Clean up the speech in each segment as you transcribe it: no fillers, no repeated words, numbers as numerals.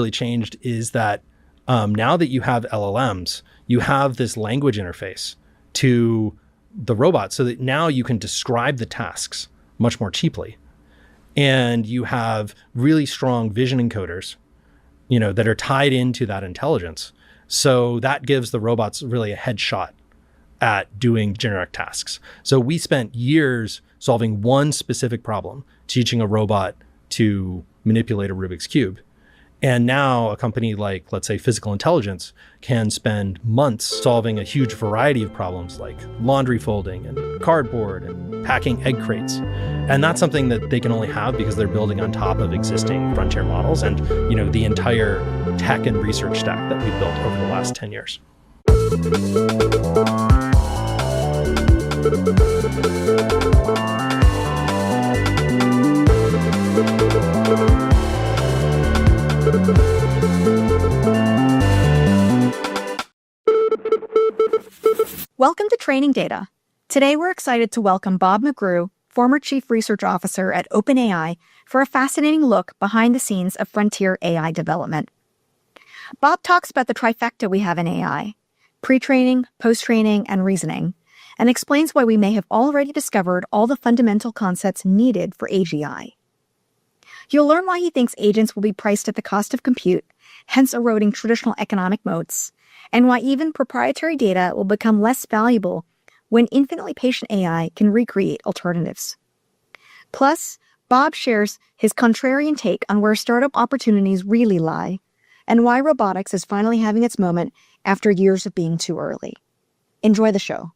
really changed is that now that you have LLMs, you have this language interface to the robot so that now you can describe the tasks much more cheaply. And you have really strong vision encoders, that are tied into that intelligence. So that gives the robots really a headshot at doing generic tasks. So we spent years solving one specific problem, teaching a robot to manipulate a Rubik's Cube. And now a company like, let's say, Physical Intelligence can spend months solving a huge variety of problems like laundry folding and cardboard and packing egg crates. And that's something that they can only have because they're building on top of existing frontier models and, the entire tech and research stack that we've built over the last 10 years. Welcome to Training Data. Today we're excited to welcome Bob McGrew, former Chief Research Officer at OpenAI, for a fascinating look behind the scenes of frontier AI development. Bob talks about the trifecta we have in AI: pre-training, post-training, and reasoning, and explains why we may have already discovered all the fundamental concepts needed for AGI. You'll learn why he thinks agents will be priced at the cost of compute, hence eroding traditional economic moats, and why even proprietary data will become less valuable when infinitely patient AI can recreate alternatives. Plus, Bob shares his contrarian take on where startup opportunities really lie, and why robotics is finally having its moment after years of being too early. Enjoy the show.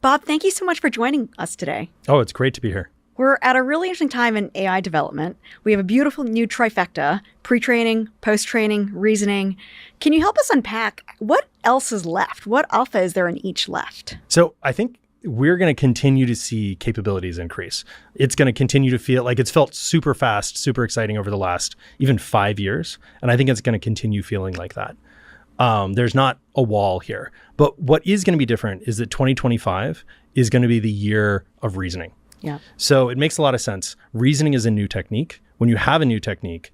Bob, thank you so much for joining us today. Oh, it's great to be here. We're at a really interesting time in AI development. We have a beautiful new trifecta: pre-training, post-training, reasoning. Can you help us unpack what else is left? What alpha is there in each left? So I think we're going to continue to see capabilities increase. It's going to continue to feel like it's felt super fast, super exciting over the last even 5 years. And I think it's going to continue feeling like that. There's not a wall here. But what is going to be different is that 2025 is going to be the year of reasoning. Yeah. So it makes a lot of sense. Reasoning is a new technique. When you have a new technique,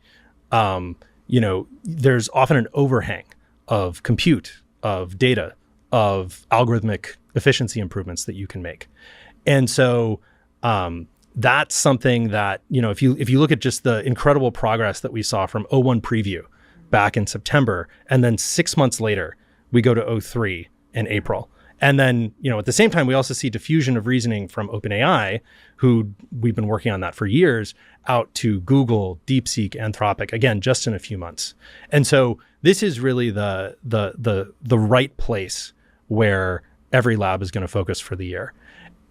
there's often an overhang of compute, of data, of algorithmic efficiency improvements that you can make. And so that's something that, if you look at just the incredible progress that we saw from O1 preview back in September, and then 6 months later, we go to O3 in April. And then, at the same time, we also see diffusion of reasoning from OpenAI, who we've been working on that for years, out to Google, DeepSeek, Anthropic, again, just in a few months. And so this is really the right place where every lab is going to focus for the year.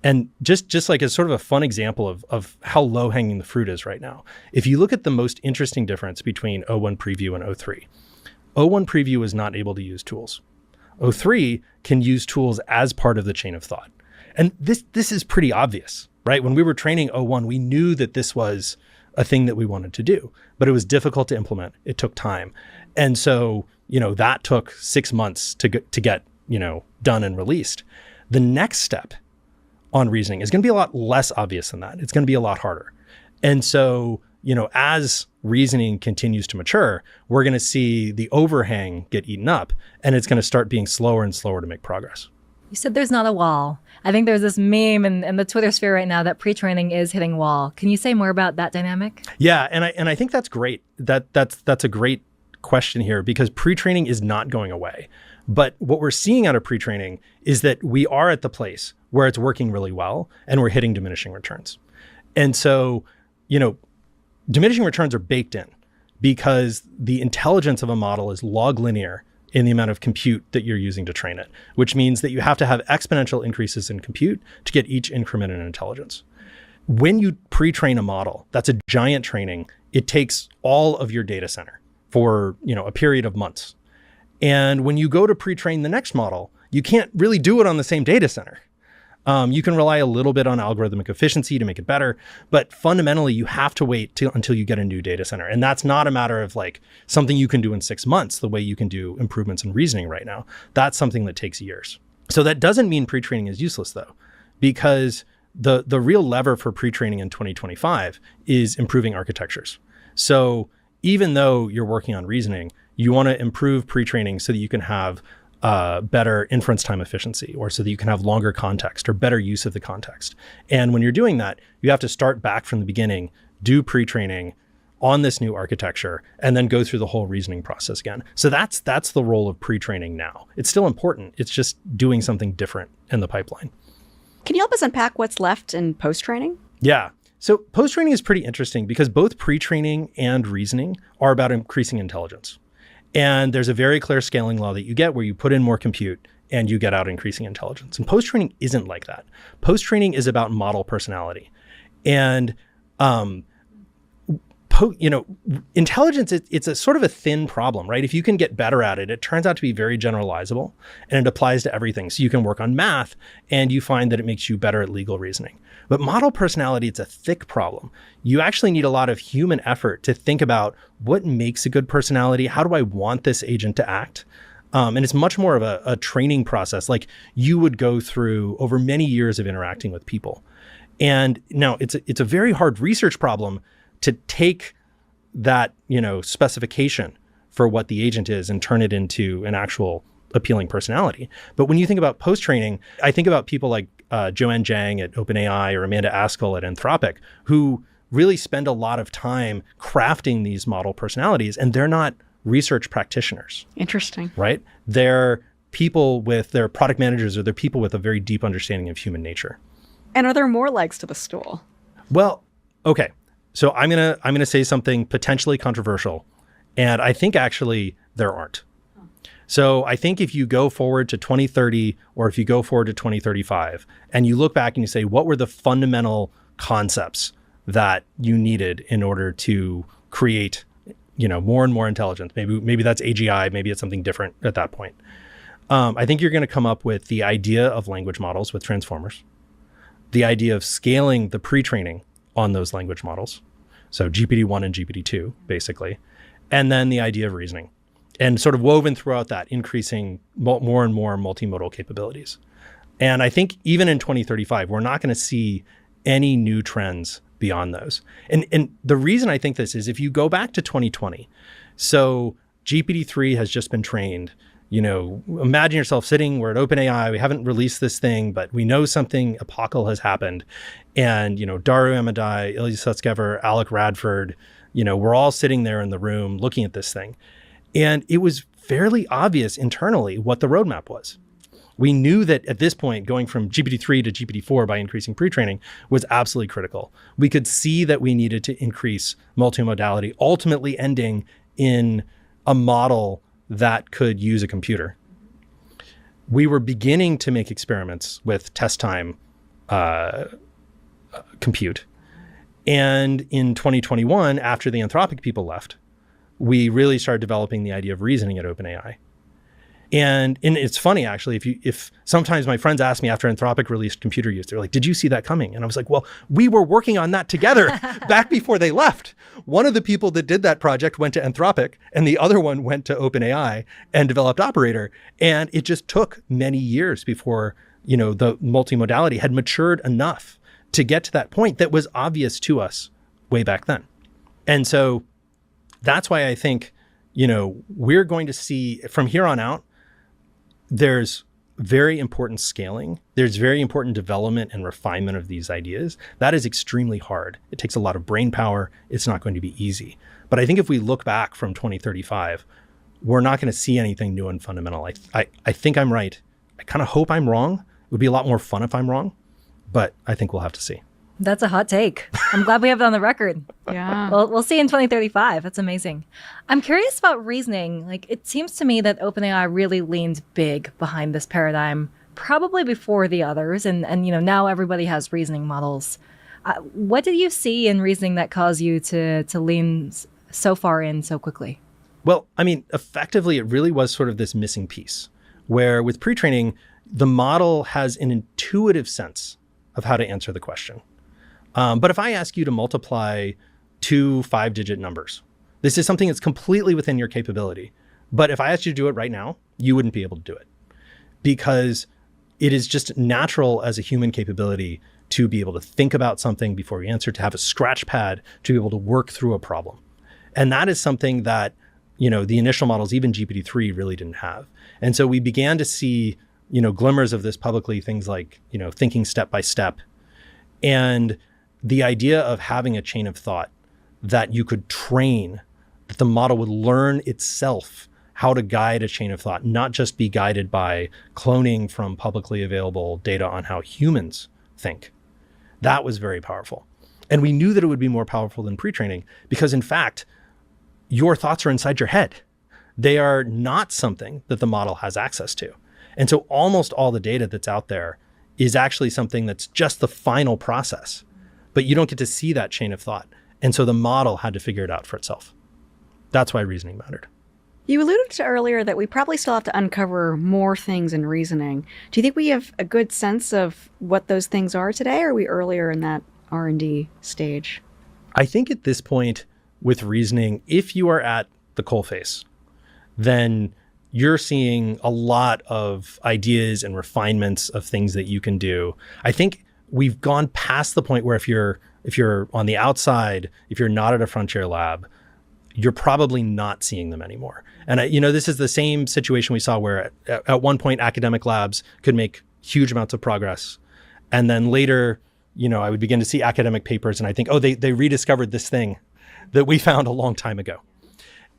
And just like as sort of a fun example of how low hanging the fruit is right now, if you look at the most interesting difference between O1 preview and O3, O1 preview is not able to use tools. O3 can use tools as part of the chain of thought. And this is pretty obvious, right? When we were training O1, we knew that this was a thing that we wanted to do, but it was difficult to implement. It took time. And so, that took 6 months to get, done and released. The next step on reasoning is going to be a lot less obvious than that. It's going to be a lot harder. And so, as reasoning continues to mature, we're going to see the overhang get eaten up, and it's going to start being slower and slower to make progress. You said there's not a wall. I think there's this meme in the Twitter sphere right now that pre-training is hitting wall. Can you say more about that dynamic? Yeah, and I think that's great. That's a great question here, because pre-training is not going away. But what we're seeing out of pre-training is that we are at the place where it's working really well and we're hitting diminishing returns. And so, diminishing returns are baked in because the intelligence of a model is log linear in the amount of compute that you're using to train it, which means that you have to have exponential increases in compute to get each increment in intelligence. When you pre-train a model, that's a giant training. It takes all of your data center for, a period of months. And when you go to pre-train the next model, you can't really do it on the same data center. You can rely a little bit on algorithmic efficiency to make it better, but fundamentally you have to wait until you get a new data center. And that's not a matter of like something you can do in 6 months, the way you can do improvements in reasoning right now. That's something that takes years. So that doesn't mean pre-training is useless though, because the real lever for pre-training in 2025 is improving architectures. So even though you're working on reasoning, you want to improve pre-training so that you can have better inference time efficiency, or so that you can have longer context or better use of the context. And when you're doing that, you have to start back from the beginning, do pre-training on this new architecture, and then go through the whole reasoning process again. So that's the role of pre-training now. It's still important. It's just doing something different in the pipeline. Can you help us unpack what's left in post-training? Yeah. So post-training is pretty interesting because both pre-training and reasoning are about increasing intelligence. And there's a very clear scaling law that you get where you put in more compute and you get out increasing intelligence. And post-training isn't like that. Post-training is about model personality. And intelligence, it's a sort of a thin problem, right? If you can get better at it, it turns out to be very generalizable and it applies to everything. So you can work on math and you find that it makes you better at legal reasoning. But model personality, it's a thick problem. You actually need a lot of human effort to think about what makes a good personality. How do I want this agent to act? And it's much more of a training process, like you would go through over many years of interacting with people. And now it's a very hard research problem to take that, specification for what the agent is and turn it into an actual appealing personality. But when you think about post-training, I think about people like Joanne Zhang at OpenAI or Amanda Askell at Anthropic, who really spend a lot of time crafting these model personalities, and they're not research practitioners. Interesting. Right? They're they're product managers, or they're people with a very deep understanding of human nature. And are there more legs to the stool? Well, okay. So I'm gonna say something potentially controversial, and I think actually there aren't. So I think if you go forward to 2030 or if you go forward to 2035 and you look back and you say, what were the fundamental concepts that you needed in order to create, more and more intelligence? Maybe that's AGI, maybe it's something different at that point. I think you're going to come up with the idea of language models with transformers, the idea of scaling the pre-training on those language models. So GPT-1 and GPT-2, basically. And then the idea of reasoning. And sort of woven throughout that, increasing more and more multimodal capabilities. And I think even in 2035, we're not going to see any new trends beyond those. And the reason I think this is, if you go back to 2020, so GPT-3 has just been trained. Imagine yourself sitting, we're at OpenAI, we haven't released this thing, but we know something apocalyptic has happened. And, Daru Amadai, Ilya Sutskever, Alec Radford, we're all sitting there in the room looking at this thing. And it was fairly obvious internally what the roadmap was. We knew that at this point, going from GPT-3 to GPT-4 by increasing pre-training was absolutely critical. We could see that we needed to increase multimodality, ultimately ending in a model that could use a computer. We were beginning to make experiments with test time compute. And in 2021, after the Anthropic people left, we really started developing the idea of reasoning at OpenAI. And it's funny, actually, if sometimes my friends ask me after Anthropic released computer use, they're like, did you see that coming? And I was like, well, we were working on that together back before they left. One of the people that did that project went to Anthropic and the other one went to OpenAI and developed Operator. And it just took many years before, the multimodality had matured enough to get to that point that was obvious to us way back then. And so that's why I think, we're going to see from here on out, there's very important scaling. There's very important development and refinement of these ideas. That is extremely hard. It takes a lot of brain power. It's not going to be easy. But I think if we look back from 2035, we're not going to see anything new and fundamental. I think I'm right. I kind of hope I'm wrong. It would be a lot more fun if I'm wrong, but I think we'll have to see. That's a hot take. I'm glad we have it on the record. Yeah. Well, we'll see in 2035. That's amazing. I'm curious about reasoning. It seems to me that OpenAI really leaned big behind this paradigm, probably before the others. And now everybody has reasoning models. What did you see in reasoning that caused you to lean so far in so quickly? Well, effectively, it really was sort of this missing piece where with pre-training, the model has an intuitive sense of how to answer the question. But if I ask you to multiply two 5-digit numbers, this is something that's completely within your capability. But if I asked you to do it right now, you wouldn't be able to do it because it is just natural as a human capability to be able to think about something before you answer, to have a scratch pad, to be able to work through a problem. And that is something that, the initial models, even GPT-3 really didn't have. And so we began to see, glimmers of this publicly, things like, thinking step by step. And the idea of having a chain of thought that you could train, that the model would learn itself how to guide a chain of thought, not just be guided by cloning from publicly available data on how humans think. That was very powerful. And we knew that it would be more powerful than pre-training because, in fact, your thoughts are inside your head. They are not something that the model has access to. And so almost all the data that's out there is actually something that's just the final process, but you don't get to see that chain of thought. And so the model had to figure it out for itself. That's why reasoning mattered. You alluded to earlier that we probably still have to uncover more things in reasoning. Do you think we have a good sense of what those things are today, or are we earlier in that R&D stage? I think at this point with reasoning, if you are at the coalface, then you're seeing a lot of ideas and refinements of things that you can do. I think we've gone past the point where if you're on the outside, if you're not at a frontier lab, you're probably not seeing them anymore. And this is the same situation we saw where at one point academic labs could make huge amounts of progress. And then later, I would begin to see academic papers and I think, they rediscovered this thing that we found a long time ago.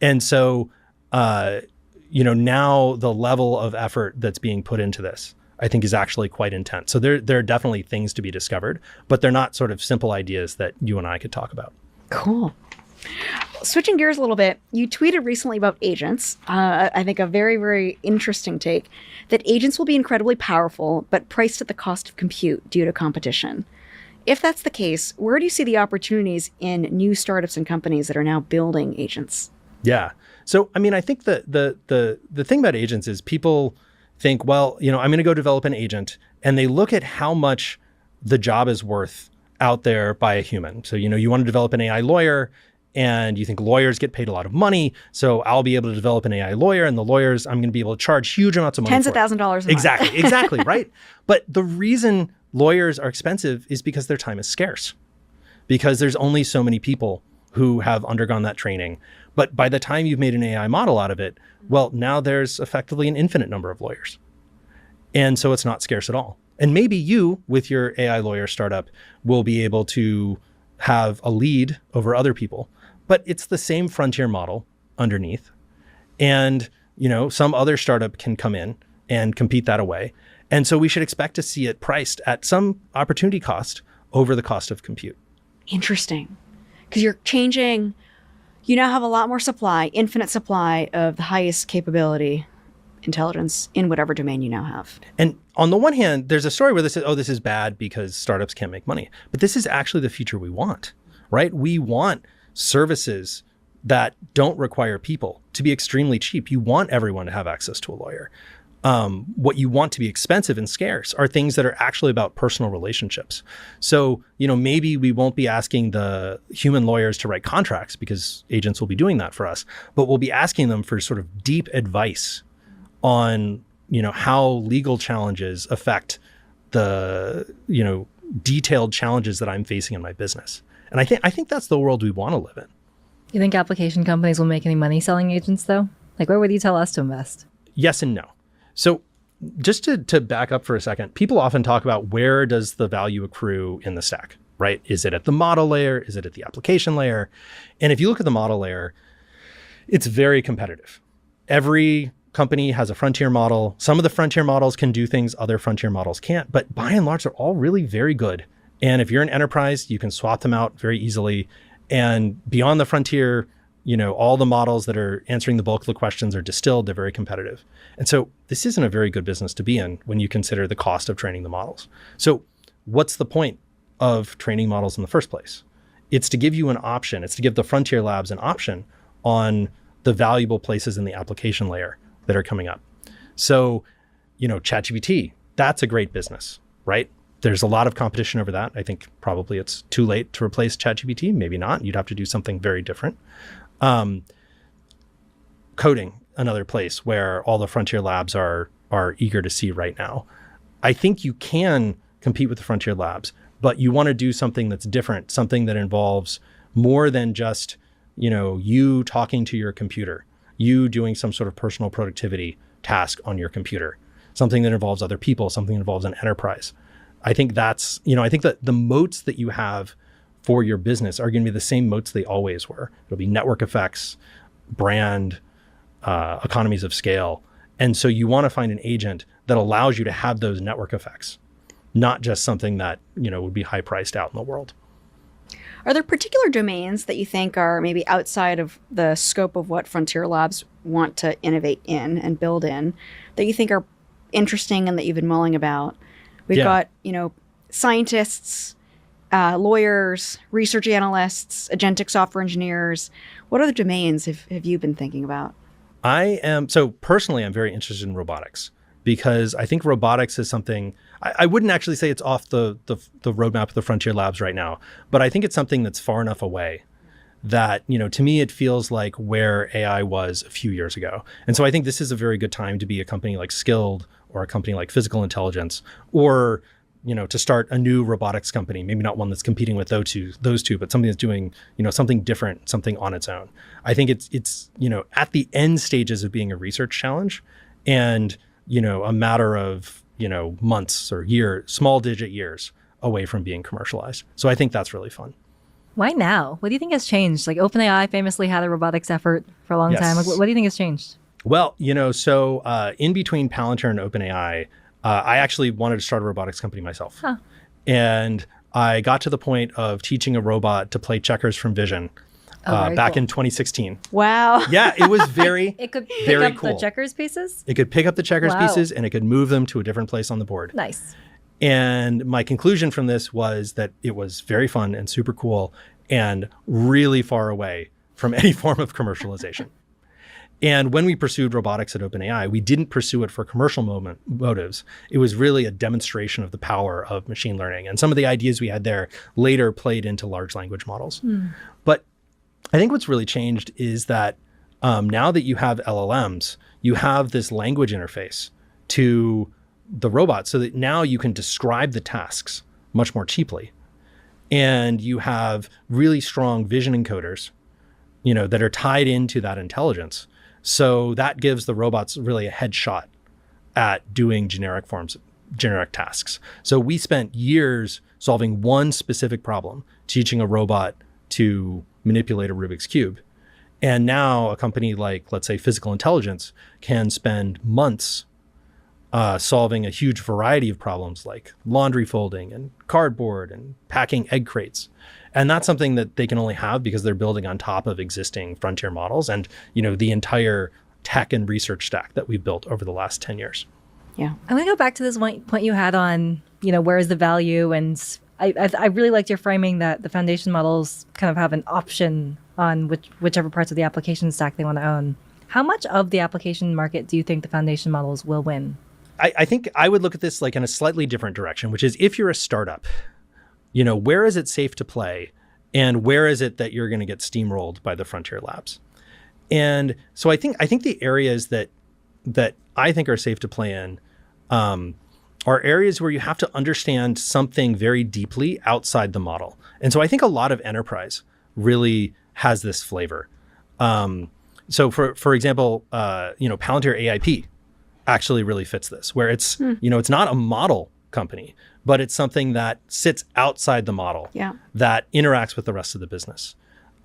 And so, now the level of effort that's being put into this, I think, is actually quite intense. So there are definitely things to be discovered, but they're not sort of simple ideas that you and I could talk about. Cool. Switching gears a little bit, you tweeted recently about agents. I think a very, very interesting take, that agents will be incredibly powerful, but priced at the cost of compute due to competition. If that's the case, where do you see the opportunities in new startups and companies that are now building agents? Yeah. So, I think the thing about agents is people think, well, I'm going to go develop an agent, and they look at how much the job is worth out there by a human. So, you want to develop an AI lawyer, and you think lawyers get paid a lot of money. So I'll be able to develop an AI lawyer, and the lawyers, I'm going to be able to charge huge amounts of money. Tens of thousands of dollars a month. Exactly, right? But the reason lawyers are expensive is because their time is scarce, because there's only so many people who have undergone that training. But by the time you've made an AI model out of it, well, now there's effectively an infinite number of lawyers. And so it's not scarce at all. And maybe you, with your AI lawyer startup, will be able to have a lead over other people. But it's the same frontier model underneath. And, some other startup can come in and compete that away. And so we should expect to see it priced at some opportunity cost over the cost of compute. Interesting. Because you're changing, you now have a lot more supply, infinite supply of the highest capability intelligence in whatever domain you now have. And on the one hand, there's a story where they say, this is bad because startups can't make money. But this is actually the future we want, right? We want services that don't require people to be extremely cheap. You want everyone to have access to a lawyer. What you want to be expensive and scarce are things that are actually about personal relationships. So, maybe we won't be asking the human lawyers to write contracts because agents will be doing that for us, but we'll be asking them for sort of deep advice on, how legal challenges affect the, detailed challenges that I'm facing in my business. And I think that's the world we want to live in. You think application companies will make any money selling agents, though? Like, where would you tell us to invest? Yes and no. So just to back up for a second, people often talk about where does the value accrue in the stack, right? Is it at the model layer? Is it at the application layer? And if you look at the model layer, it's very competitive. Every company has a frontier model. Some of the frontier models can do things other frontier models can't, but by and large, they're all really very good. And if you're an enterprise, you can swap them out very easily. And beyond the frontier, all the models that are answering the bulk of the questions are distilled. They're very competitive. And so this isn't a very good business to be in when you consider the cost of training the models. So what's the point of training models in the first place? It's to give you an option. It's to give the frontier labs an option on the valuable places in the application layer that are coming up. So, ChatGPT, that's a great business, right? There's a lot of competition over that. I think probably it's too late to replace ChatGPT. Maybe not. You'd have to do something very different. Coding, another place where all the frontier labs are eager to see right now. I think you can compete with the frontier labs, but you want to do something that's different, something that involves more than just you talking to your computer, you doing some sort of personal productivity task on your computer, something that involves other people, something that involves an enterprise. I think that's, I think that the moats that you have for your business are going to be the same moats they always were. It'll be network effects, brand, economies of scale. And so you want to find an agent that allows you to have those network effects, not just something that, would be high priced out in the world. Are there particular domains that you think are maybe outside of the scope of what Frontier Labs want to innovate in and build in that you think are interesting and that you've been mulling about? We've got, scientists, lawyers, research analysts, agentic software engineers. What other domains have you been thinking about? Personally, I'm very interested in robotics because I think robotics is something, I wouldn't actually say it's off the roadmap of the Frontier Labs right now, but I think it's something that's far enough away that, to me, it feels like where AI was a few years ago. And so I think this is a very good time to be a company like Skilled or a company like Physical Intelligence, or, to start a new robotics company, maybe not one that's competing with those two, but something that's doing, something different, something on its own. I think it's at the end stages of being a research challenge and, a matter of, months or years, small digit years away from being commercialized. So I think that's really fun. Why now? What do you think has changed? Like OpenAI famously had a robotics effort for a long time. Like, what do you think has changed? Well, so in between Palantir and OpenAI, I actually wanted to start a robotics company myself. Huh. And I got to the point of teaching a robot to play checkers from Vision back in 2016. Wow. Yeah, it was very, It could pick very up cool. the checkers pieces? It could pick up the checkers Wow. pieces and it could move them to a different place on the board. Nice. And my conclusion from this was that it was very fun and super cool and really far away from any form of commercialization. And when we pursued robotics at OpenAI, we didn't pursue it for commercial motives. It was really a demonstration of the power of machine learning. And some of the ideas we had there later played into large language models. But I think what's really changed is that now that you have LLMs, you have this language interface to the robot so that now you can describe the tasks much more cheaply. And you have really strong vision encoders, that are tied into that intelligence. So that gives the robots really a headshot at doing generic tasks. So we spent years solving one specific problem, teaching a robot to manipulate a Rubik's Cube. And now a company like, let's say, Physical Intelligence can spend months solving a huge variety of problems like laundry folding and cardboard and packing egg crates. And that's something that they can only have because they're building on top of existing frontier models and, the entire tech and research stack that we've built over the last 10 years. Yeah. I'm going to go back to this point you had on, where is the value? And I really liked your framing that the foundation models kind of have an option on whichever parts of the application stack they want to own. How much of the application market do you think the foundation models will win? I think I would look at this like in a slightly different direction, which is if you're a startup, where is it safe to play and where is it that you're going to get steamrolled by the frontier labs? And so I think the areas that I think are safe to play in are areas where you have to understand something very deeply outside the model. And so I think a lot of enterprise really has this flavor. So for example, Palantir AIP actually really fits this, where it's, it's not a model company, but it's something that sits outside the model that interacts with the rest of the business.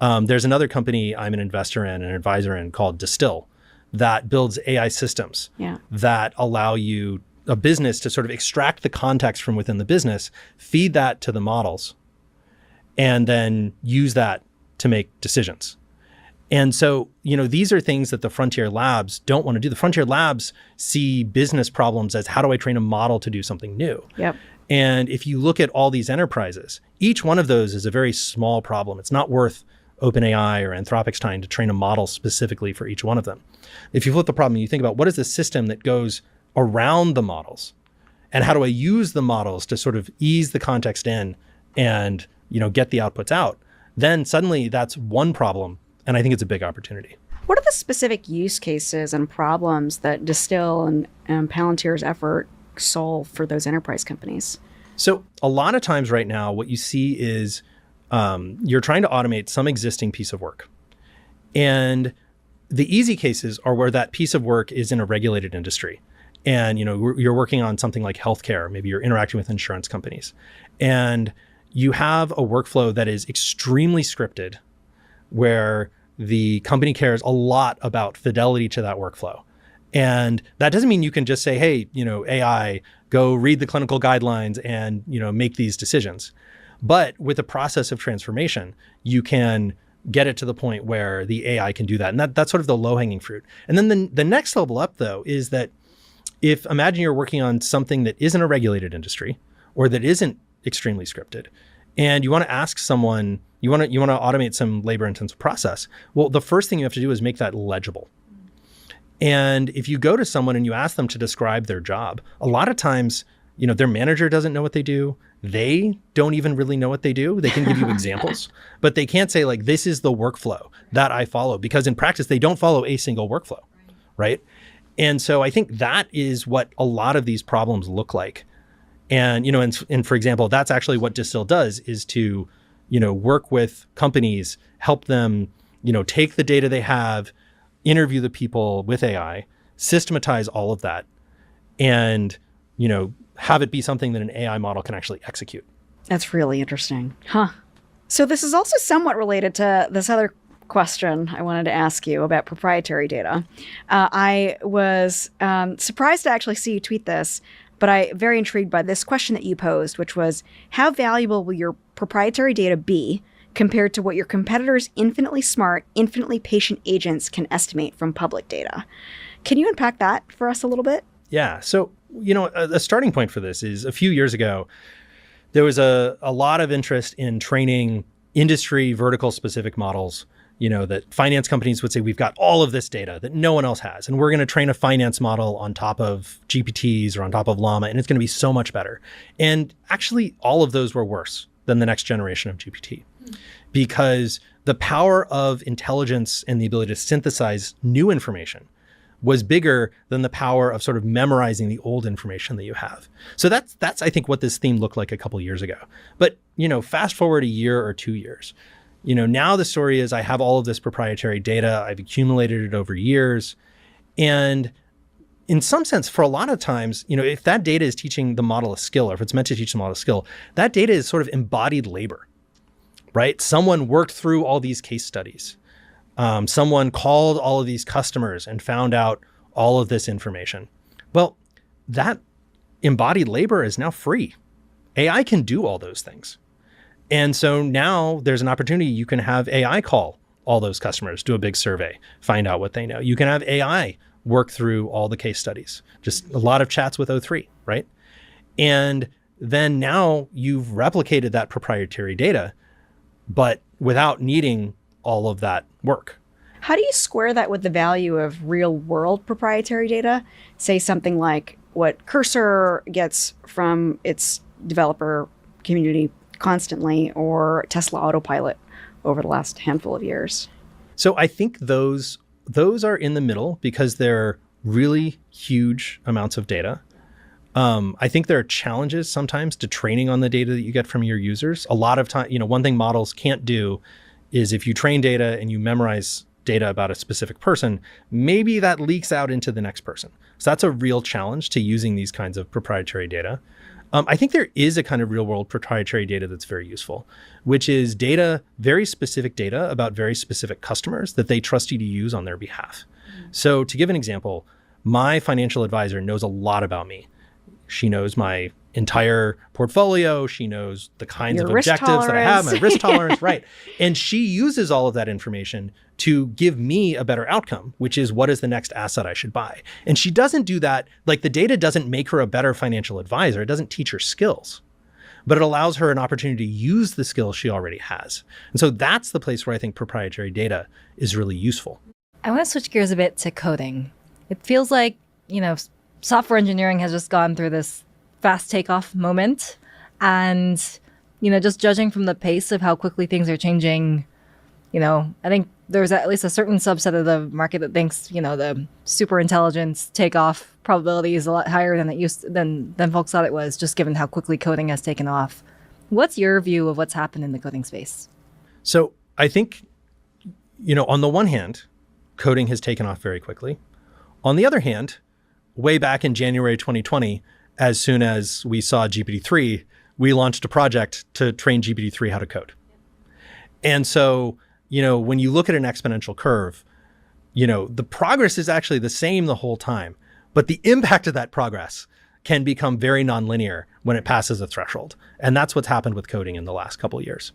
There's another company I'm an investor in, an advisor in, called Distill, that builds AI systems that allow a business to sort of extract the context from within the business, feed that to the models, and then use that to make decisions. And so, these are things that the frontier labs don't want to do. The frontier labs see business problems as, how do I train a model to do something new? Yep. And if you look at all these enterprises, each one of those is a very small problem. It's not worth OpenAI or Anthropic's time to train a model specifically for each one of them. If you flip the problem and you think about what is the system that goes around the models, and how do I use the models to sort of ease the context in and, get the outputs out, then suddenly that's one problem. And I think it's a big opportunity. What are the specific use cases and problems that Distill and Palantir's effort solve for those enterprise companies? So a lot of times right now, what you see is you're trying to automate some existing piece of work. And the easy cases are where that piece of work is in a regulated industry. And, you're working on something like healthcare. Maybe you're interacting with insurance companies. And you have a workflow that is extremely scripted, where the company cares a lot about fidelity to that workflow. And that doesn't mean you can just say, hey, AI, go read the clinical guidelines and, make these decisions. But with the process of transformation, you can get it to the point where the AI can do that. And that's sort of the low-hanging fruit. And then the next level up, though, is that imagine you're working on something that isn't a regulated industry or that isn't extremely scripted, and you want to ask someone, you want to automate some labor-intensive process. Well, the first thing you have to do is make that legible. And if you go to someone and you ask them to describe their job, a lot of times, their manager doesn't know what they do. They don't even really know what they do. They can give you examples, but they can't say like, this is the workflow that I follow, because in practice, they don't follow a single workflow, right? And so I think that is what a lot of these problems look like. And, and for example, that's actually what Distill does, is to, work with companies, help them, take the data they have, interview the people with AI, systematize all of that, and, have it be something that an AI model can actually execute. That's really interesting. So this is also somewhat related to this other question I wanted to ask you about proprietary data. I was surprised to actually see you tweet this, but I'm very intrigued by this question that you posed, which was, how valuable will your proprietary data be compared to what your competitors' infinitely smart, infinitely patient agents can estimate from public data? Can you unpack that for us a little bit? Yeah. So, a starting point for this is a few years ago, there was a lot of interest in training industry vertical specific models, that finance companies would say, we've got all of this data that no one else has, and we're going to train a finance model on top of GPTs or on top of Llama, and it's going to be so much better. And actually, all of those were worse than the next generation of GPT, because the power of intelligence and the ability to synthesize new information was bigger than the power of sort of memorizing the old information that you have. So that's I think what this theme looked like a couple years ago. But, fast forward a year or 2 years, now the story is I have all of this proprietary data. I've accumulated it over years. And in some sense, for a lot of times, if that data is teaching the model a skill, or if it's meant to teach the model a skill, that data is sort of embodied labor, right? Someone worked through all these case studies. Someone called all of these customers and found out all of this information. Well, that embodied labor is now free. AI can do all those things. And so now there's an opportunity. You can have AI call all those customers, do a big survey, find out what they know. You can have AI work through all the case studies, just a lot of chats with O3, right? And then now you've replicated that proprietary data, but without needing all of that work. How do you square that with the value of real world proprietary data? Say something like what Cursor gets from its developer community constantly, or Tesla Autopilot over the last handful of years. So I think those are in the middle because they're really huge amounts of data. I think there are challenges sometimes to training on the data that you get from your users. A lot of time, one thing models can't do is if you train data and you memorize data about a specific person, maybe that leaks out into the next person. So that's a real challenge to using these kinds of proprietary data. I think there is a kind of real world proprietary data that's very useful, which is data, very specific data about very specific customers that they trust you to use on their behalf. So to give an example, my financial advisor knows a lot about me. She knows my entire portfolio. She knows the kinds of objectives that I have, my risk tolerance, right? And she uses all of that information to give me a better outcome, which is what is the next asset I should buy. And she doesn't do that, like the data doesn't make her a better financial advisor. It doesn't teach her skills, but it allows her an opportunity to use the skills she already has. And so that's the place where I think proprietary data is really useful. I want to switch gears a bit to coding. It feels like, software engineering has just gone through this fast takeoff moment. And, just judging from the pace of how quickly things are changing, I think there's at least a certain subset of the market that thinks, the super intelligence takeoff probability is a lot higher than than folks thought it was, just given how quickly coding has taken off. What's your view of what's happened in the coding space? So I think, on the one hand, coding has taken off very quickly. On the other hand, way back in January 2020, as soon as we saw GPT-3, we launched a project to train GPT-3 how to code. And so, when you look at an exponential curve, the progress is actually the same the whole time, but the impact of that progress can become very nonlinear when it passes a threshold. And that's what's happened with coding in the last couple of years.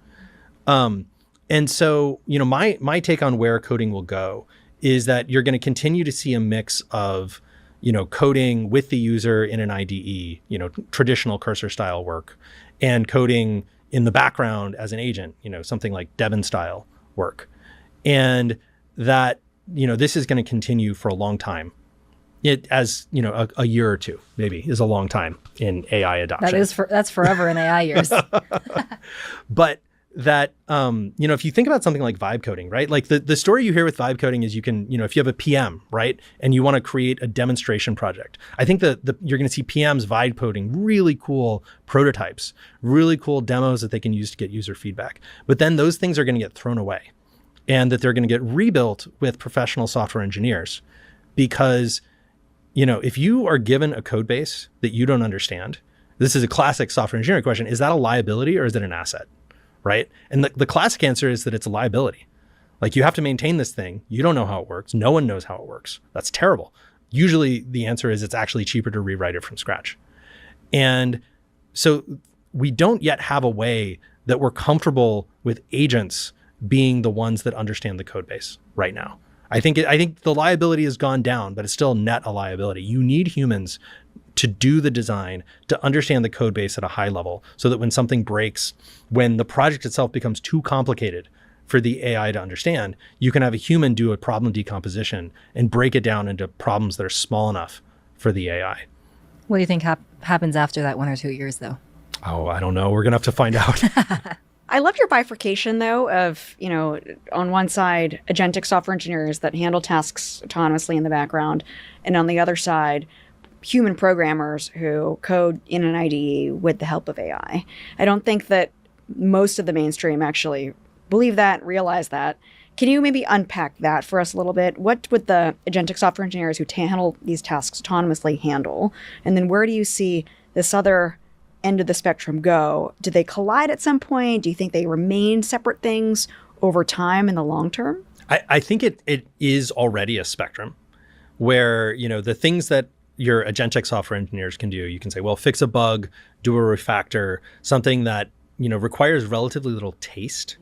And so, my take on where coding will go is that you're going to continue to see a mix of, coding with the user in an IDE, traditional cursor style work, and coding in the background as an agent, something like Devon style work. And that, this is going to continue for a long time. A year or two, maybe, is a long time in AI adoption. That's forever in AI years. But that, if you think about something like vibe coding, right? Like the story you hear with vibe coding is you can, if you have a PM, right? And you want to create a demonstration project. I think that you're going to see PMs vibe coding really cool prototypes, really cool demos that they can use to get user feedback. But then those things are going to get thrown away and that they're going to get rebuilt with professional software engineers because, if you are given a code base that you don't understand, this is a classic software engineering question. Is that a liability or is it an asset? Right? And the classic answer is that it's a liability. Like you have to maintain this thing. You don't know how it works. No one knows how it works. That's terrible. Usually the answer is it's actually cheaper to rewrite it from scratch. And so we don't yet have a way that we're comfortable with agents being the ones that understand the code base right now. I think the liability has gone down, but it's still net a liability. You need humans to do the design, to understand the code base at a high level so that when something breaks, when the project itself becomes too complicated for the AI to understand, you can have a human do a problem decomposition and break it down into problems that are small enough for the AI. What do you think happens after that 1 or 2 years, though? Oh, I don't know. We're going to have to find out. I loved your bifurcation, though, of, on one side, agentic software engineers that handle tasks autonomously in the background, and on the other side, human programmers who code in an IDE with the help of AI. I don't think that most of the mainstream actually believe that, realize that. Can you maybe unpack that for us a little bit? What would the agentic software engineers who handle these tasks autonomously handle? And then where do you see this other end of the spectrum go? Do they collide at some point? Do you think they remain separate things over time in the long term? I think it is already a spectrum where, the things that your agentic software engineers can do, you can say, well, fix a bug, do a refactor, something that, requires relatively little taste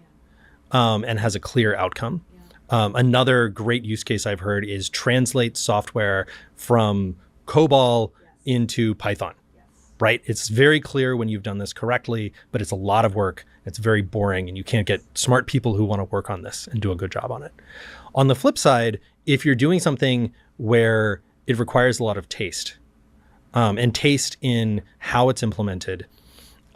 and has a clear outcome. Another great use case I've heard is translate software from COBOL into Python, right? It's very clear when you've done this correctly, but it's a lot of work. It's very boring and you can't get smart people who want to work on this and do a good job on it. On the flip side, if you're doing something where it requires a lot of taste and taste in how it's implemented,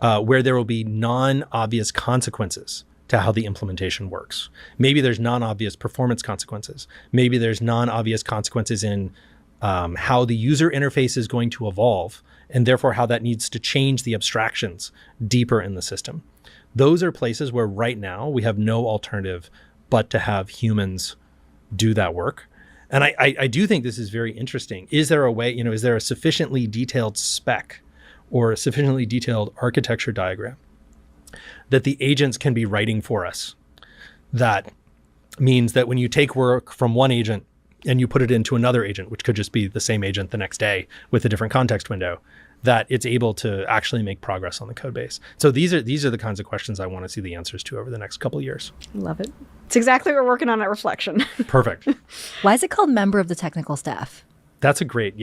where there will be non-obvious consequences to how the implementation works. Maybe there's non-obvious performance consequences. Maybe there's non-obvious consequences in how the user interface is going to evolve, and therefore how that needs to change the abstractions deeper in the system. Those are places where right now we have no alternative but to have humans do that work. And I do think this is very interesting. Is there a way, is there a sufficiently detailed spec or a sufficiently detailed architecture diagram that the agents can be writing for us? That means that when you take work from one agent and you put it into another agent, which could just be the same agent the next day with a different context window, that it's able to actually make progress on the code base. So these are the kinds of questions I want to see the answers to over the next couple of years. Love it. It's exactly what we're working on at Reflection. Perfect. Why is it called member of the technical staff? That's a great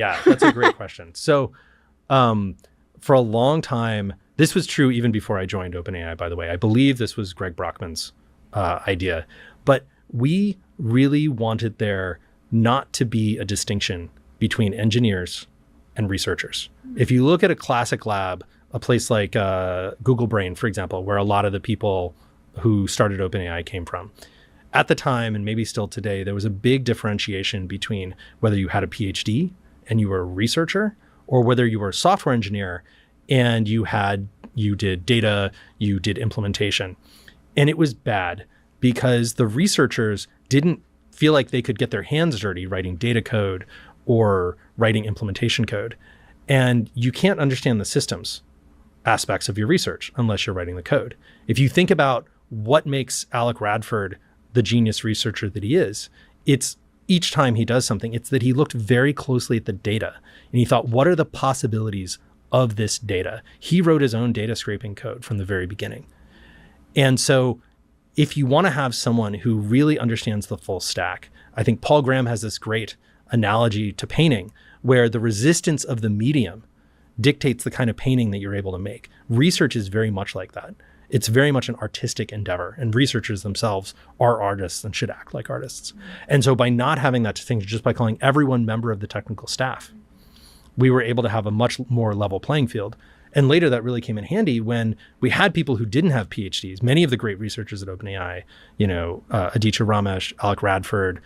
question. So for a long time, this was true even before I joined OpenAI, by the way. I believe this was Greg Brockman's idea, but we really wanted there not to be a distinction between engineers and researchers. If you look at a classic lab, a place like Google Brain, for example, where a lot of the people who started OpenAI came from, at the time, and maybe still today, there was a big differentiation between whether you had a PhD and you were a researcher, or whether you were a software engineer and you did data, you did implementation. And it was bad because the researchers didn't feel like they could get their hands dirty writing data code or writing implementation code. And you can't understand the systems aspects of your research unless you're writing the code. If you think about what makes Alec Radford the genius researcher that he is, it's each time he does something, it's that he looked very closely at the data and he thought, what are the possibilities of this data? He wrote his own data scraping code from the very beginning. And so if you want to have someone who really understands the full stack, I think Paul Graham has this great analogy to painting where the resistance of the medium dictates the kind of painting that you're able to make. Research is very much like that. It's very much an artistic endeavor, and researchers themselves are artists and should act like artists. And so by not having that distinction, just by calling everyone member of the technical staff, we were able to have a much more level playing field. And later that really came in handy when we had people who didn't have PhDs. Many of the great researchers at OpenAI, Aditya Ramesh, Alec Radford,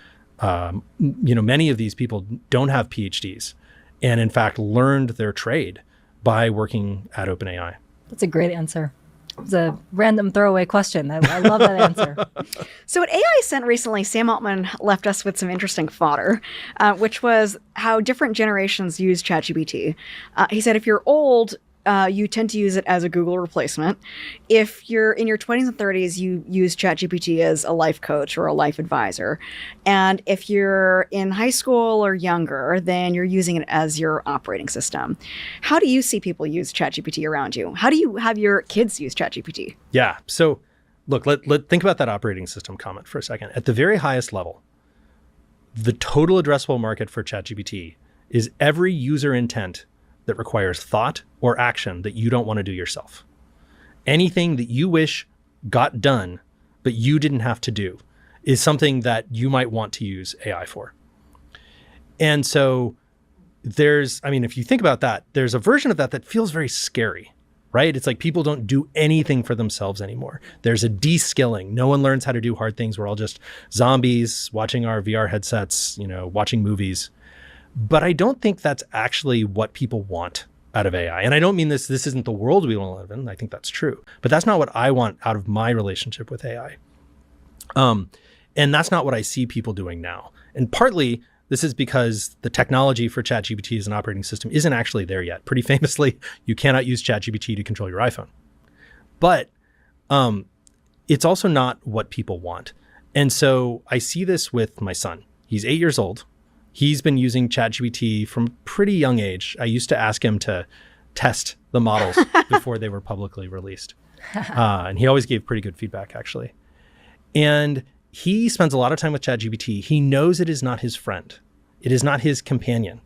many of these people don't have PhDs and in fact learned their trade by working at OpenAI. That's a great answer. It's a random throwaway question. I love that answer. So at AI Sent recently, Sam Altman left us with some interesting fodder, which was how different generations use ChatGPT. He said if you're old, you tend to use it as a Google replacement. If you're in your 20s and 30s, you use ChatGPT as a life coach or a life advisor. And if you're in high school or younger, then you're using it as your operating system. How do you see people use ChatGPT around you? How do you have your kids use ChatGPT? Yeah. So look, let think about that operating system comment for a second. At the very highest level, the total addressable market for ChatGPT is every user intent that requires thought or action that you don't want to do yourself. Anything that you wish got done, but you didn't have to do, is something that you might want to use AI for. And so if you think about that, there's a version of that that feels very scary, right? It's like people don't do anything for themselves anymore. There's a de-skilling. No one learns how to do hard things. We're all just zombies watching our VR headsets, watching movies. But I don't think that's actually what people want out of AI. And I don't mean this isn't the world we want to live in. I think that's true. But that's not what I want out of my relationship with AI. And that's not what I see people doing now. And partly, this is because the technology for ChatGPT as an operating system isn't actually there yet. Pretty famously, you cannot use ChatGPT to control your iPhone. But it's also not what people want. And so I see this with my son. He's 8 years old. He's been using ChatGPT from a pretty young age. I used to ask him to test the models before they were publicly released. And he always gave pretty good feedback, actually. And he spends a lot of time with ChatGPT. He knows it is not his friend. It is not his companion.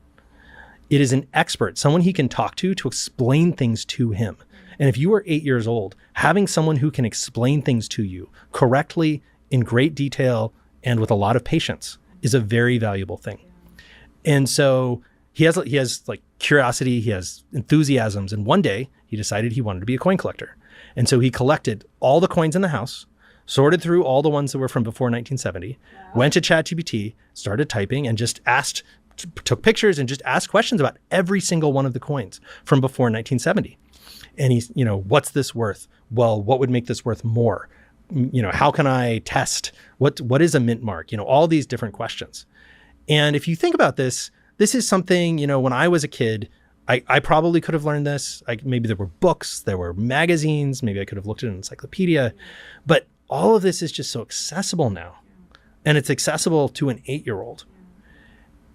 It is an expert, someone he can talk to explain things to him. And if you are 8 years old, having someone who can explain things to you correctly, in great detail, and with a lot of patience is a very valuable thing. And so he has like curiosity, he has enthusiasms. And one day he decided he wanted to be a coin collector. And so he collected all the coins in the house, sorted through all the ones that were from before 1970, went to ChatGPT, started typing and just took pictures and just asked questions about every single one of the coins from before 1970. And he's, what's this worth? Well, what would make this worth more? How can I test? What is a mint mark? All these different questions. And if you think about this is something, when I was a kid, I probably could have learned this. Maybe there were books, there were magazines, maybe I could have looked at an encyclopedia, but all of this is just so accessible now. And it's accessible to an 8-year-old.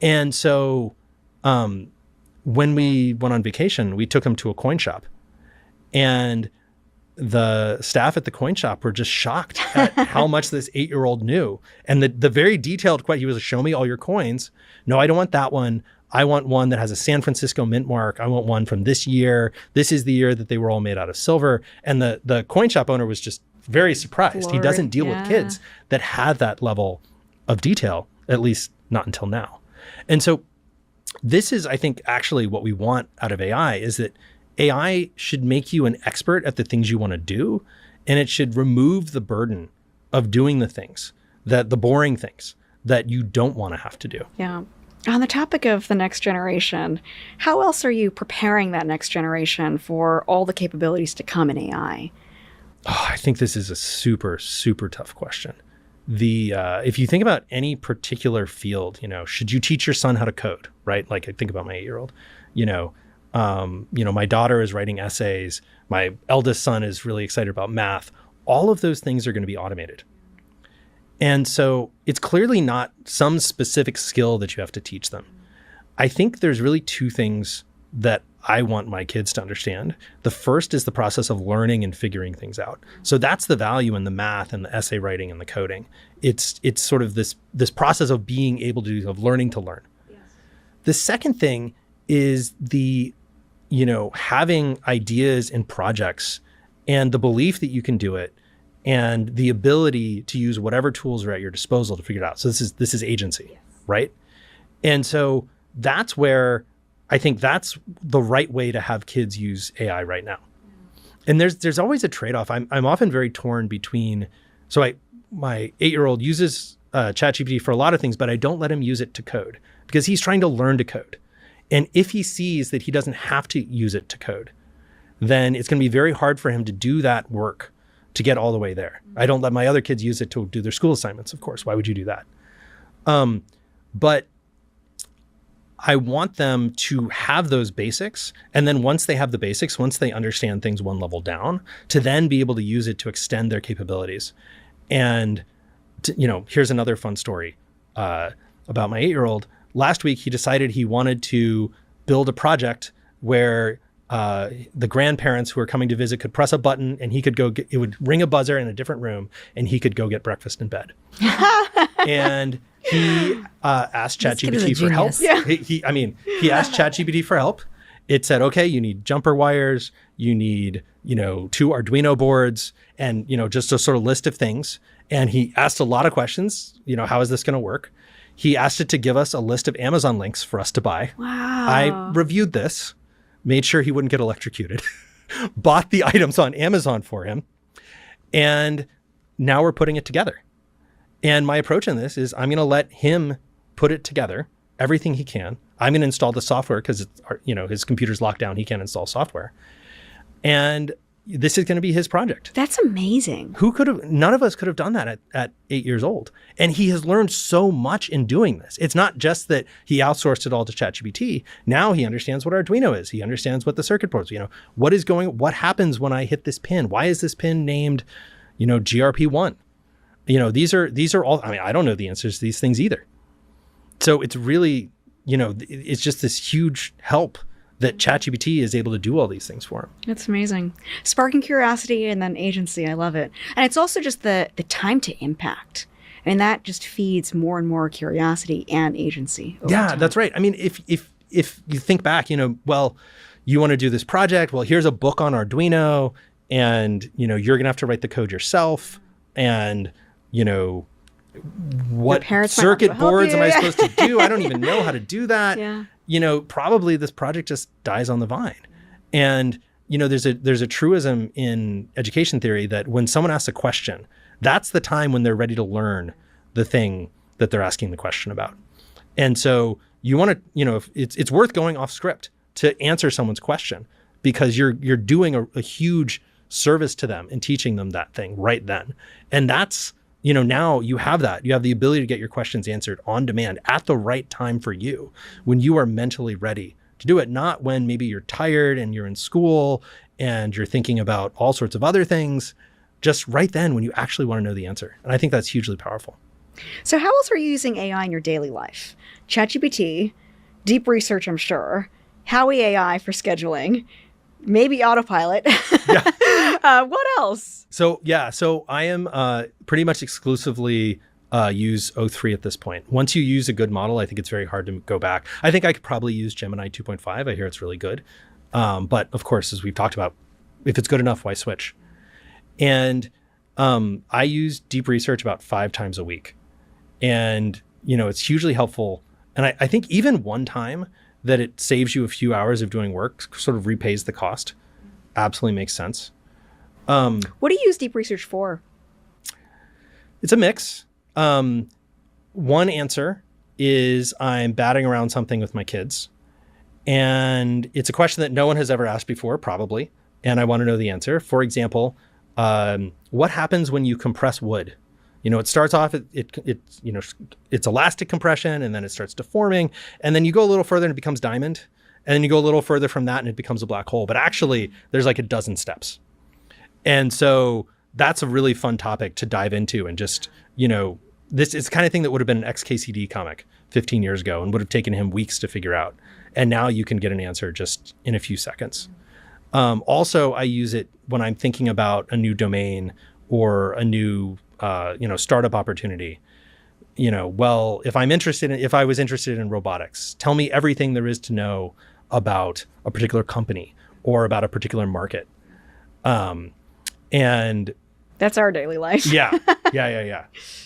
And so when we went on vacation, we took him to a coin shop. And the staff at the coin shop were just shocked at how much this 8-year-old knew. And the very detailed question, he was like, show me all your coins. No, I don't want that one. I want one that has a San Francisco mint mark. I want one from this year. This is the year that they were all made out of silver. And the coin shop owner was just very surprised. Floored. He doesn't deal with kids that have that level of detail, at least not until now. And so this is, I think, actually what we want out of AI is that AI should make you an expert at the things you want to do, and it should remove the burden of doing the boring things that you don't want to have to do. Yeah. On the topic of the next generation, how else are you preparing that next generation for all the capabilities to come in AI? Oh, I think this is a super, super tough question. if you think about any particular field, should you teach your son how to code, right? Like I think about my 8-year-old, my daughter is writing essays. My eldest son is really excited about math. All of those things are going to be automated. And so it's clearly not some specific skill that you have to teach them. I think there's really two things that I want my kids to understand. The first is the process of learning and figuring things out. So that's the value in the math and the essay writing and the coding. It's sort of this process of being able to, of learning to learn. Yes. The second thing is having ideas and projects and the belief that you can do it and the ability to use whatever tools are at your disposal to figure it out. So this is agency, yes. Right? And so that's where I think that's the right way to have kids use AI right now. And there's always a trade-off. I'm often very torn between, my 8-year-old uses ChatGPT for a lot of things, but I don't let him use it to code because he's trying to learn to code. And if he sees that he doesn't have to use it to code, then it's going to be very hard for him to do that work to get all the way there. I don't let my other kids use it to do their school assignments, of course. Why would you do that? But I want them to have those basics. And then once they have the basics, once they understand things one level down, to then be able to use it to extend their capabilities. And, here's another fun story about my 8-year-old. Last week, he decided he wanted to build a project where the grandparents who were coming to visit could press a button and he could it would ring a buzzer in a different room and he could go get breakfast in bed. And he asked ChatGPT for help. Yeah. He asked ChatGPT for help. It said, okay, you need jumper wires, you need, 2 Arduino boards and, just a sort of list of things. And he asked a lot of questions, how is this going to work? He asked it to give us a list of Amazon links for us to buy. Wow. I reviewed this, made sure he wouldn't get electrocuted, bought the items on Amazon for him, and now we're putting it together. And my approach in this is I'm going to let him put it together, everything he can. I'm going to install the software because his computer's locked down. He can't install software. And this is going to be his project. That's amazing. None of us could have done that at 8 years old. And he has learned so much in doing this. It's not just that he outsourced it all to ChatGPT. Now he understands what Arduino is. He understands what the circuit boards, what happens when I hit this pin? Why is this pin named, GRP1? These are all, I don't know the answers to these things either. So it's really, it's just this huge help that ChatGPT is able to do all these things for him. That's amazing. Sparking curiosity and then agency. I love it. And it's also just the time to impact. And that just feeds more and more curiosity and agency. Yeah, that's right. If you think back, you want to do this project. Well, here's a book on Arduino and, you're going to have to write the code yourself. And, what circuit boards am I supposed to do? I don't even know how to do that. Yeah. Probably this project just dies on the vine. And, there's a truism in education theory that when someone asks a question, that's the time when they're ready to learn the thing that they're asking the question about. And so you want to, it's worth going off script to answer someone's question because you're doing a huge service to them and teaching them that thing right then. And that's, now you have that. You have the ability to get your questions answered on demand at the right time for you when you are mentally ready to do it, not when maybe you're tired and you're in school and you're thinking about all sorts of other things, just right then when you actually want to know the answer. And I think that's hugely powerful. So how else are you using AI in your daily life? ChatGPT, deep research, I'm sure, Howie AI for scheduling, maybe autopilot. Yeah. What else? So I am pretty much exclusively use O3 at this point. Once you use a good model, I think it's very hard to go back. I think I could probably use Gemini 2.5. I hear it's really good. But of course, as we've talked about, if it's good enough, why switch? And I use deep research about 5 times a week. And, it's hugely helpful. And I think even one time that it saves you a few hours of doing work sort of repays the cost. Absolutely makes sense. What do you use deep research for? It's a mix. One answer is I'm batting around something with my kids. And it's a question that no one has ever asked before, probably. And I want to know the answer. For example, what happens when you compress wood? It starts off, it's elastic compression, and then it starts deforming, and then you go a little further and it becomes diamond, and then you go a little further from that and it becomes a black hole. But actually, there's like a dozen steps. And so that's a really fun topic to dive into, and just, this is the kind of thing that would have been an XKCD comic 15 years ago and would have taken him weeks to figure out. And now you can get an answer just in a few seconds. Also, I use it when I'm thinking about a new domain or a new, startup opportunity. If I was interested in robotics, tell me everything there is to know about a particular company or about a particular market. And that's our daily life. Yeah.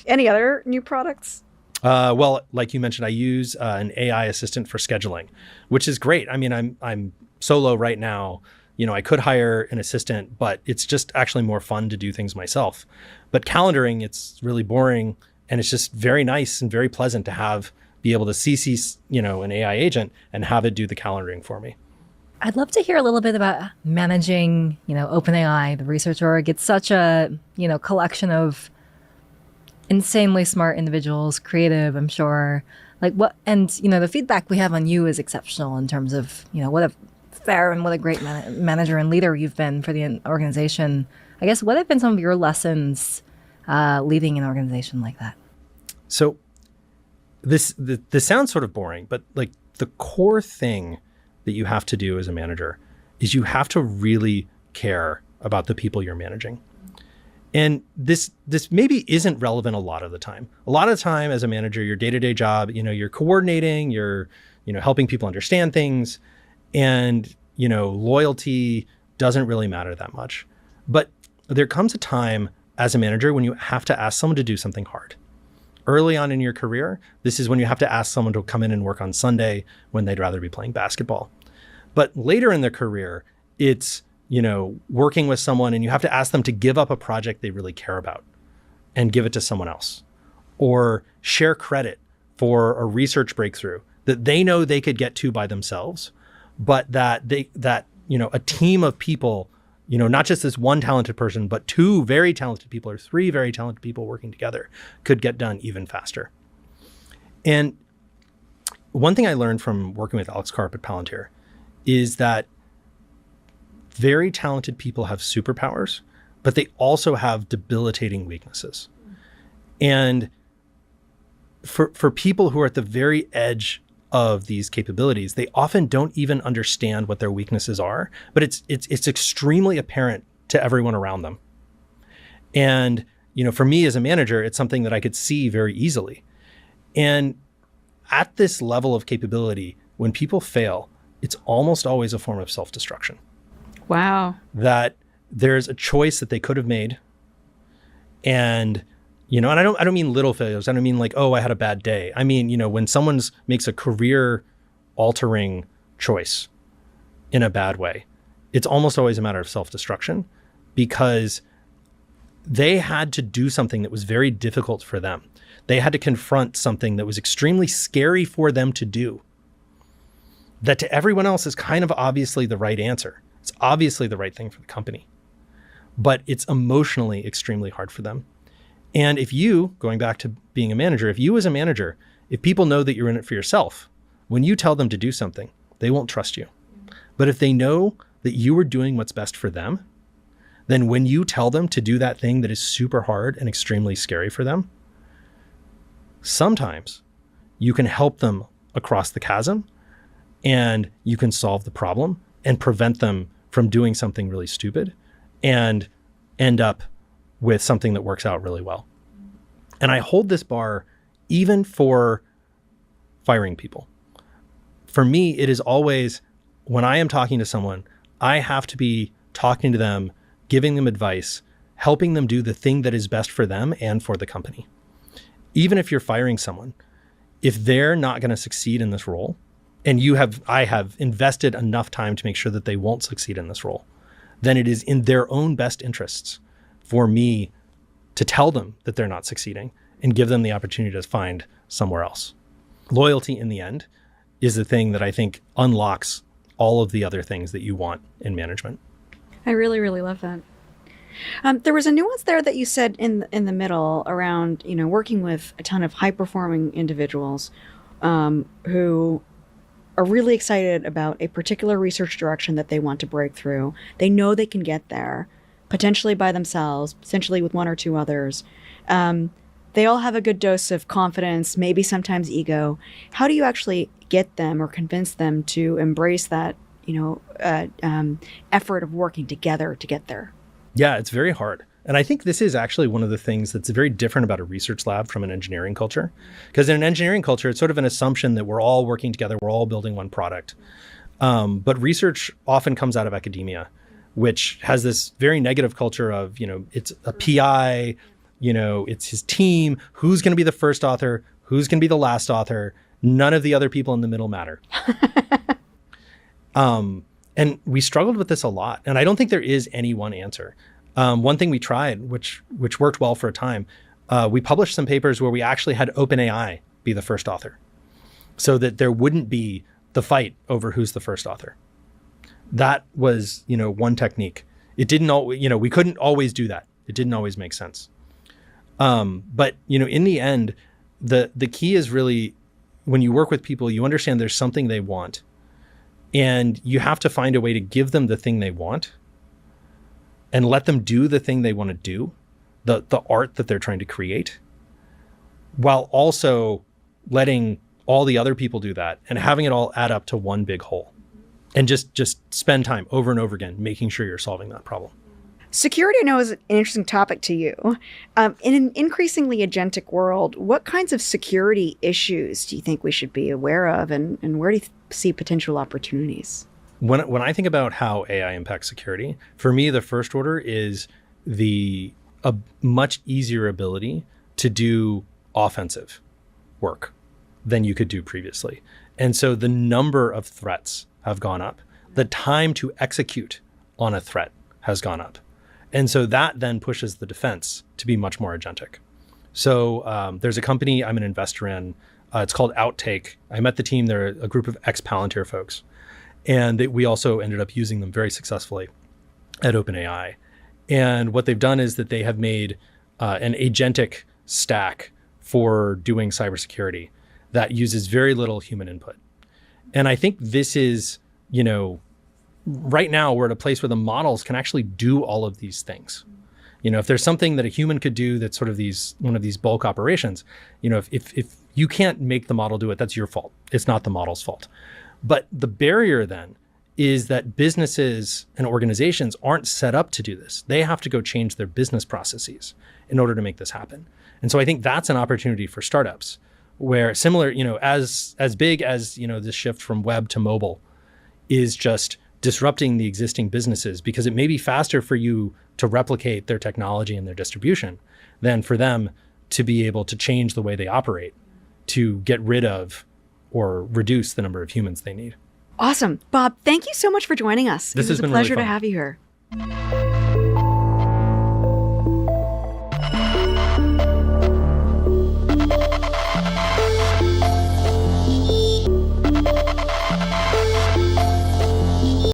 Any other new products? Well, like you mentioned, I use an AI assistant for scheduling, which is great. I mean, I'm solo right now. I could hire an assistant, but it's just actually more fun to do things myself. But calendaring, it's really boring, and it's just very nice and very pleasant to be able to CC, an AI agent and have it do the calendaring for me. I'd love to hear a little bit about managing, OpenAI, the research org. It's such a, collection of insanely smart individuals, creative, I'm sure. The feedback we have on you is exceptional in terms of, what a fair and what a great manager and leader you've been for the organization. I guess, what have been some of your lessons leading an organization like that? So this sounds sort of boring, but like the core thing that you have to do as a manager is you have to really care about the people you're managing. And this maybe isn't relevant a lot of the time. A lot of the time as a manager, your day-to-day job, you're coordinating, you're, helping people understand things, and, loyalty doesn't really matter that much. But there comes a time as a manager when you have to ask someone to do something hard. Early on in your career, this is when you have to ask someone to come in and work on Sunday when they'd rather be playing basketball. But later in their career, it's, working with someone and you have to ask them to give up a project they really care about and give it to someone else, or share credit for a research breakthrough that they know they could get to by themselves, but that a team of people, not just this one talented person, but two very talented people or three very talented people working together could get done even faster. And one thing I learned from working with Alex Karp at Palantir is that very talented people have superpowers, but they also have debilitating weaknesses. And for people who are at the very edge of these capabilities, they often don't even understand what their weaknesses are, but it's extremely apparent to everyone around them. And, for me as a manager, it's something that I could see very easily. And at this level of capability, when people fail, it's almost always a form of self-destruction. Wow. That there's a choice that they could have made. And, and I don't mean little failures. I don't mean like, oh, I had a bad day. I mean, when someone makes a career altering choice in a bad way, it's almost always a matter of self-destruction, because they had to do something that was very difficult for them. They had to confront something that was extremely scary for them to do, that to everyone else is kind of obviously the right answer. It's obviously the right thing for the company, but it's emotionally extremely hard for them. And if you, going back to being a manager, if people know that you're in it for yourself, when you tell them to do something, they won't trust you. But if they know that you are doing what's best for them, then when you tell them to do that thing that is super hard and extremely scary for them, sometimes you can help them across the chasm, and you can solve the problem and prevent them from doing something really stupid and end up with something that works out really well. And I hold this bar even for firing people. For me, it is always, when I am talking to someone, I have to be talking to them, giving them advice, helping them do the thing that is best for them and for the company. Even if you're firing someone, if they're not going to succeed in this role, and I have invested enough time to make sure that they won't succeed in this role, then it is in their own best interests for me to tell them that they're not succeeding and give them the opportunity to find somewhere else. Loyalty in the end is the thing that I think unlocks all of the other things that you want in management. I really, really love that. There was a nuance there that you said in the middle around, working with a ton of high-performing individuals who are really excited about a particular research direction that they want to break through. They know they can get there, potentially by themselves, potentially with one or two others. They all have a good dose of confidence, maybe sometimes ego. How do you actually get them or convince them to embrace that, effort of working together to get there? Yeah, it's very hard. And I think this is actually one of the things that's very different about a research lab from an engineering culture. Because in an engineering culture, it's sort of an assumption that we're all working together, we're all building one product. But research often comes out of academia, which has this very negative culture of, it's a PI, it's his team, who's going to be the first author, who's going to be the last author, none of the other people in the middle matter. And we struggled with this a lot. And I don't think there is any one answer. One thing we tried, which worked well for a time, we published some papers where we actually had OpenAI be the first author so that there wouldn't be the fight over who's the first author. That was, one technique. It didn't we couldn't always do that. It didn't always make sense. But, in the end, the key is really when you work with people, you understand there's something they want. And you have to find a way to give them the thing they want and let them do the thing they want to do, the art that they're trying to create, while also letting all the other people do that and having it all add up to one big whole. And just spend time over and over again, making sure you're solving that problem. Security, I know, is an interesting topic to you. In an increasingly agentic world, what kinds of security issues do you think we should be aware of, and where do you see potential opportunities? When I think about how AI impacts security, for me, the first order is a much easier ability to do offensive work than you could do previously. And so the number of threats have gone up. The time to execute on a threat has gone up. And so that then pushes the defense to be much more agentic. So there's a company I'm an investor in. It's called Outtake. I met the team. They're a group of ex-Palantir folks. And we also ended up using them very successfully at OpenAI. And what they've done is that they have made an agentic stack for doing cybersecurity that uses very little human input. And I think this is, right now we're at a place where the models can actually do all of these things. If there's something that a human could do that's sort of one of these bulk operations, if you can't make the model do it, that's your fault. It's not the model's fault. But the barrier then is that businesses and organizations aren't set up to do this. They have to go change their business processes in order to make this happen. And so I think that's an opportunity for startups where similar, as big as, this shift from web to mobile is just disrupting the existing businesses, because it may be faster for you to replicate their technology and their distribution than for them to be able to change the way they operate to get rid of or reduce the number of humans they need. Awesome. Bob, thank you so much for joining us. This has been a pleasure really fun. to have you here.